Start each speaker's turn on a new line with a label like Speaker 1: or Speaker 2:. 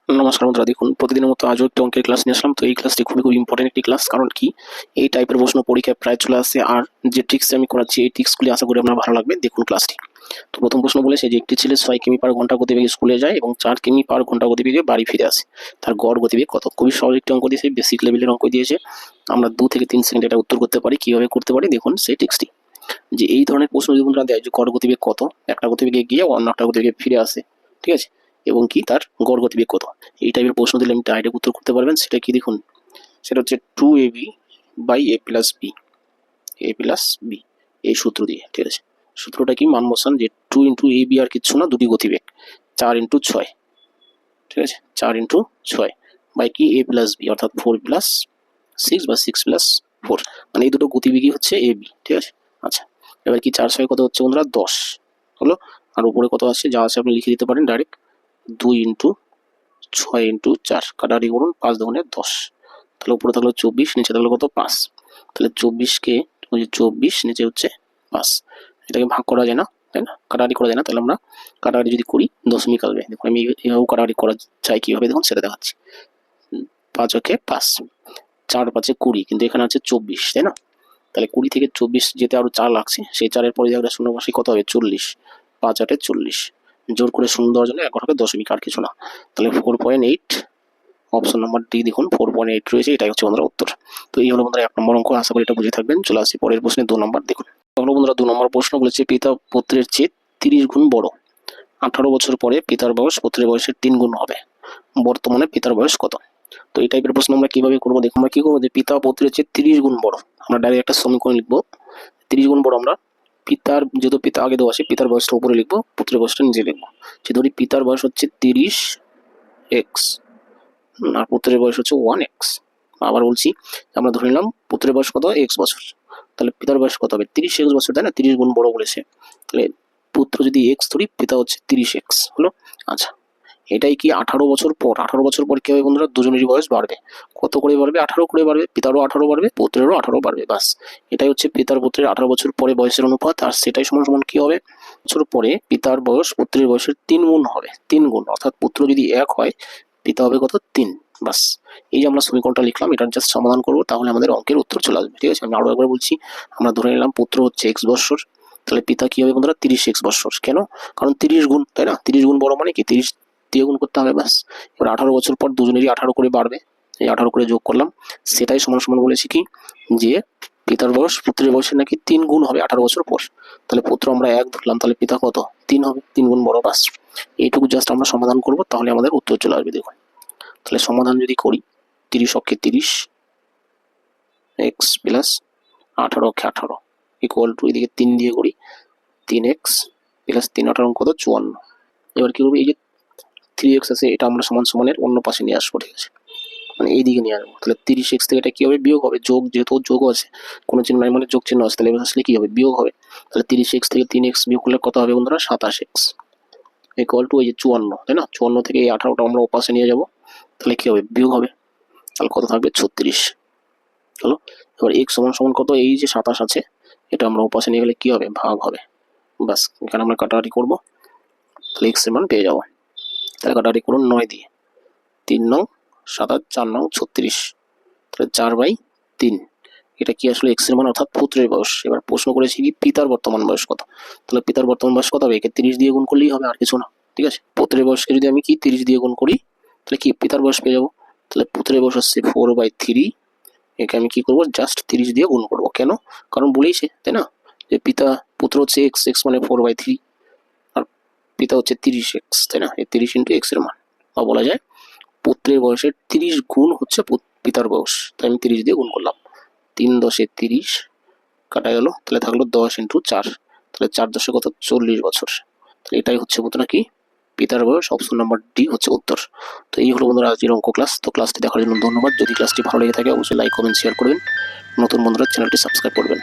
Speaker 1: নমস্কার বন্ধুরা, দেখুন প্রতিদিনের মতো আজও একটি অঙ্কের ক্লাস নিয়ে আসলাম। তো এই ক্লাসটি খুবই ইম্পর্টেন্ট একটি ক্লাস। কারণ কি, এই টাইপের প্রশ্ন পরীক্ষায় প্রায় চলে আসে। আর যে ট্রিক্স আমি করাচ্ছি, এই ট্রিক্সগুলি আশা করি আপনার ভালো লাগবে। দেখুন ক্লাসটি। তো প্রথম প্রশ্ন বলেছে যে একটি ছেলে 6 কিমি পার ঘন্টা গতিবেগে স্কুলে যায় এবং 4 কিমি পার ঘন্টা গতিবেগে বাড়ি ফিরে আসে। তার গড় গতিবেগ কত? খুবই সহজ একটি অঙ্ক দিয়েছে, বেসিক লেভেলের অঙ্ক দিয়েছে। আমরা 2 থেকে 3 সেকেন্ড এটা উত্তর করতে পারি। কিভাবে করতে পারি দেখুন সেই ট্রিক্সটি। যে এই ধরনের প্রশ্ন যদি বন্ধুরা দেয় যে গড় গতিবেগ কত, একটা গতিবেগে গিয়ে অন্য একটা গতিবেগে ফিরে আসে, ঠিক আছে, এবং কি তার গড় গতিবেগ কত, এই টাইপের প্রশ্ন দিলে আমি ডাইরেক্ট উত্তর করতে পারবেন। সেটা কি দেখুন, সেটা হচ্ছে 2ab by a plus B, এই সূত্র দিয়ে। ঠিক আছে, সূত্রটা কি, মান বসান যে 2 ইন্টু এ বি আর কিচ্ছু না, দুটি গতিবেগ, 4 ইন্টু 6, ঠিক আছে, 4 ইন্টু 6 বাই কি a প্লাস বি, অর্থাৎ 4 প্লাস 6 বা 6 প্লাস 4, মানে এই দুটো গতিবেগই হচ্ছে এ বি। ঠিক আছে, আচ্ছা, এবার কি 4 6 কত হচ্ছে বন্ধুরা, 10 হলো। আর উপরে কত আছে, যা আছে আপনি লিখে দিতে পারেন ডাইরেক্ট, 2 ইন্টু 6 ইন্টু 4, কাটাকাটি করুন, 5 দুগুণে 10, তাহলে উপরে থাকলো 24, নিচে থাকলো কত, 5। তাহলে 24কে 24, নিচে হচ্ছে 5, এটাকে ভাগ করা যায় না, তাই না, কাটাকাটি করা যায় না। তাহলে আমরা কাটাকাটি যদি করি দশমিক আসবে। দেখুন আমি এভাবেও কাটাকাটি করা চাই, কীভাবে দেখুন সেটা দেখাচ্ছি। 5 ওকে 5, 4 5 20, কিন্তু এখানে আছে 24, তাই না। তাহলে 20 থেকে 24 যেতে আরো 4 লাগছে, সেই 4-এর পরে একটা শূন্য বসে কত হবে, 40, 5 8 40, জোর করে শূন্য দেওয়ার জন্য এক ঘটাকে দশমিক, আর কিছু না। তাহলে 4.8, অপশন নাম্বার ডি দেখুন 4.8 রয়েছে, এটাই হচ্ছে বন্ধুরা উত্তর। তো এই হলো বন্ধুরা 1 নম্বর অঙ্ক, আশা করি এটা বুঝে থাকবেন। চলে আসছি পরের প্রশ্নে, 2 নম্বর দেখুন। হলো বন্ধুরা 2 নম্বর প্রশ্ন বলেছে পিতা পুত্রের চেয়ে 30 গুণ বড়, 18 বছর পরে পিতার বয়স পুত্রের বয়সের 3 গুণ হবে, বর্তমানে পিতার বয়স কত? তো এই টাইপের প্রশ্ন আমরা কিভাবে করবো দেখুন। আমরা কি করবো, যে পিতা পুত্রের চেয়ে 30 গুণ বড়, আমরা ডাইরেক্ট একটা সমীকরণ লিখবো। 30 গুণ বড়, আমরা পিতার, যেহেতু পিতা আগে দেওয়া আছে, পিতার বয়সটা উপরে লিখবো, পুত্রের বয়সটা নিচে লিখবো। যে ধরি পিতার বয়স হচ্ছে 30x আর পুত্রের বয়স হচ্ছে 1x। আবার বলছি, আমরা ধরে নিলাম পুত্রের বয়স কত, x বছর, তাহলে পিতার বয়স কত হবে, 30x বছর, তাই না, 30 গুণ বড় বলেছে। তাহলে পুত্র যদি x ধরি, পিতা হচ্ছে 30x হলো। আচ্ছা, এটাই কি 18 বছর পর, 18 বছর পর কি হবে বন্ধুরা, দুজনেরই বয়স বাড়বে। কত করে বাড়বে, 18 করে বাড়বে, পিতারও 18 বাড়বে, পুত্রেরও 18 বাড়বে, বাস। এটাই হচ্ছে পিতার পুত্রের 18 বছর পরে বয়সের অনুপাত। আর সেটাই সমান সমান কি হবে, বছর পরে পিতার বয়স পুত্রের বয়সের 3 গুণ হবে, 3 গুণ, অর্থাৎ পুত্র যদি 1 হয়, পিতা হবে কত, 3, বাস। এই যে আমরা সমীকরণটা লিখলাম, এটার জাস্ট সমাধান করবো, তাহলে আমাদের অঙ্কের উত্তর চলে আসবে। ঠিক আছে, আমি আরো একবার বলছি, আমরা ধরে নিলাম পুত্র হচ্ছে x বছর, তাহলে পিতা কি হবে বন্ধুরা, 30x বছর। কেন, কারণ 30 গুণ, তাই না, 30 গুণ বড় মানে কি, 30 দিয়ে গুণ করতে হবে, ব্যাস। এবার 18 বছর পর দুজনেরই 18 করে বাড়বে, এই 18 করে যোগ করলাম, সেটাই সমান সমান বলেছি কি, যে পিতার বয়স পুত্রের বয়সের নাকি 3 গুণ হবে 18 বছর পর। তাহলে পুত্র আমরা 1 ধরলাম, তাহলে পিতা কত, 3 হবে, 3 গুণ বড়, বাস। এইটুকু জাস্ট আমরা সমাধান করব, তাহলে আমাদের উত্তর চলে আসবে। দেখুন, তাহলে সমাধান যদি করি, 30 অক্ষে 30, x প্লাস 18 অক্ষে 18 ইকুয়াল টু, এদিকে 3 দিয়ে করি, 3x প্লাস 3 18 কত, 54। এবার কি করবো, এই যে 3x আছে, এটা আমরা সমান সমানের অন্য পাশে নিয়ে আসবো। ঠিক আছে, মানে এইদিকে নিয়ে আসবো। তাহলে 30x থেকে এটা কি হবে, বিয়োগ হবে, যোগ, যেহেতু যোগ আছে, কোনো চিহ্ন নাই মানে যোগ চিহ্ন আছে, তাহলে এবার আসলে কি হবে, বিয়োগ হবে। তাহলে 30x থেকে 3x বিয়োগ করলে কত হবে বন্ধুরা, 27x ইকুয়াল টু, এই যে 54, তাই না, 54 থেকে এই 18টা আমরা ওপাশে নিয়ে যাব, তাহলে কি হবে, বিয়োগ হবে, তাহলে কত থাকবে, 36 হলো। এবার x সমান সমান কত, এই যে 27 আছে, এটা আমরা ওপাশে নিয়ে গেলে কি হবে, ভাগ হবে, বাস। এখানে আমরা কাটাকাটি করবো, তাহলে x এর মান পেয়ে যাবো। তাহলে কাটাকাটি করুন 9 দিয়ে, 3 9 7 8 4 9 36, তাহলে 4/3, এটা কি আসলে x এর মান, অর্থাৎ পুত্রের বয়স। এবার প্রশ্ন করেছি কি, পিতার বর্তমান বয়স কত, তাহলে পিতার বর্তমান বয়স কত হবে, একে 30 দিয়ে গুণ করলেই হবে, আর কিছু না। ঠিক আছে, পুত্রের বয়সকে যদি আমি কি 30 দিয়ে গুণ করি, তাহলে কি পিতার বয়স পেয়ে যাবো। তাহলে পুত্রের বয়স হচ্ছে 4/3, একে আমি কি করবো, জাস্ট 30 দিয়ে গুণ করবো। কেন, কারণ বলেইছে, তাই না, যে পিতা, পুত্র হচ্ছে x মানে 4/3, আর পিতা হচ্ছে 30x, তাই না, এই 30 ইন্টু x এর মান, বা বলা যায় পুত্রের বয়সের 30 গুণ হচ্ছে পিতার বয়স। তাই আমি 30 দিয়ে গুণ করলাম, 3 10 30 কাটা গেল, তাহলে থাকলো 10 ইন্টু 4, তাহলে 4 10 কত, 40 বছর। তাহলে এটাই হচ্ছে বলতো নাকি পিতার বয়স, অপশন নাম্বার ডি হচ্ছে উত্তর। তো এই হলো বন্ধুরা আজকের অঙ্ক ক্লাস। তো ক্লাসটি দেখার জন্য ধন্যবাদ। যদি ক্লাসটি ভালো লেগে থাকে অবশ্যই লাইক কমেন্ট শেয়ার করবেন, নতুন বন্ধুরা চ্যানেলটি সাবস্ক্রাইব করবেন।